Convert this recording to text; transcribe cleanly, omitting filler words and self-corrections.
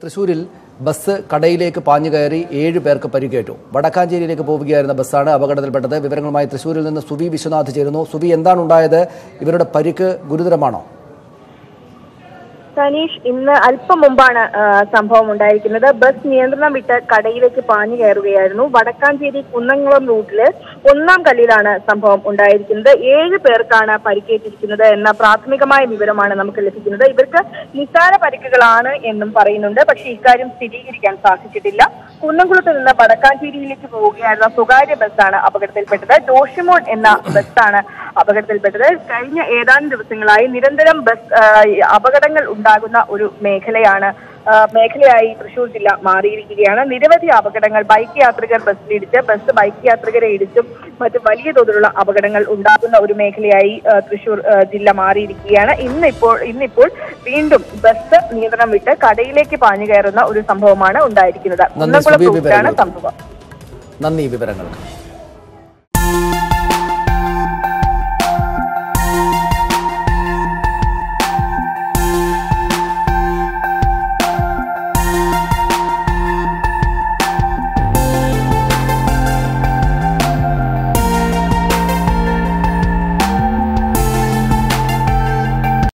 തൃശൂരിൽ ബസ് കടയിലേക്ക് പാഞ്ഞു കയറി 7 പേർക്ക് പരിക്കേറ്റു. വടക്കാഞ്ചേരിയിലേക്ക് പോവുകയായിരുന്ന ബസ്സാണ് അപകടത്തിൽപ്പെട്ടത്. വിവരങ്ങളുമായി തൃശൂരിൽ നിന്ന് സുവി വിശ്വനാഥ് ചേരുന്നു. സുവി, എന്താണ് ഉണ്ടായത്? ഇവരുടെ പരിക്ക് ഗുരുതരമാണോ? സനീഷ്, ഇന്ന് അല്പം മുമ്പാണ് സംഭവം ഉണ്ടായിരിക്കുന്നത്. ബസ് നിയന്ത്രണം വിട്ട് കടയിലേക്ക് പാഞ്ഞു കയറുകയായിരുന്നു. വടക്കാഞ്ചേരി കുന്നംകുളം റൂട്ടില് 1-ാം കല്ലിലാണ് സംഭവം ഉണ്ടായിരിക്കുന്നത്. 7 പേർക്കാണ് പരിക്കേറ്റിരിക്കുന്നത് എന്ന പ്രാഥമികമായ വിവരമാണ് നമുക്ക് ലഭിക്കുന്നത്. ഇവർക്ക് നിസ്സാര പരിക്കുകളാണ് എന്നും പറയുന്നുണ്ട്. പക്ഷേ ഇക്കാര്യം സ്ഥിരീകരിക്കാൻ സാധിച്ചിട്ടില്ല. കുന്നംകുളത്ത് നിന്ന് വടക്കാഞ്ചേരിയിലേക്ക് പോവുകയായിരുന്ന സ്വകാര്യ ബസ്സാണ് അപകടത്തിൽപ്പെട്ടത്. ജോഷിമോൻ എന്ന ബസ്സാണ് അപകടത്തിൽപ്പെട്ടത്. കഴിഞ്ഞ ഏതാനും ദിവസങ്ങളായി നിരന്തരം ബസ് അപകടങ്ങൾ ഉണ്ടാകുന്ന ഒരു മേഖലയായി തൃശൂർ ജില്ല മാറിയിരിക്കുകയാണ്. നിരവധി അപകടങ്ങൾ, ബൈക്ക് യാത്രികർ ബസ്സിലിടിച്ച്, ബസ് ബൈക്ക് യാത്രികരെ ഇടിച്ചും മറ്റു വലിയ തോതിലുള്ള അപകടങ്ങൾ ഉണ്ടാകുന്ന ഒരു മേഖലയായി തൃശൂർ ജില്ല മാറിയിരിക്കുകയാണ്. ഇന്നിപ്പോൾ വീണ്ടും ബസ് നിയന്ത്രണം വിട്ട് കടയിലേക്ക് പാഞ്ഞു കയറുന്ന ഒരു സംഭവമാണ് ഉണ്ടായിരിക്കുന്നത്. കുന്നംകുളം റൂട്ടിലാണ് സംഭവം. നന്ദി വിവരങ്ങൾക്ക്.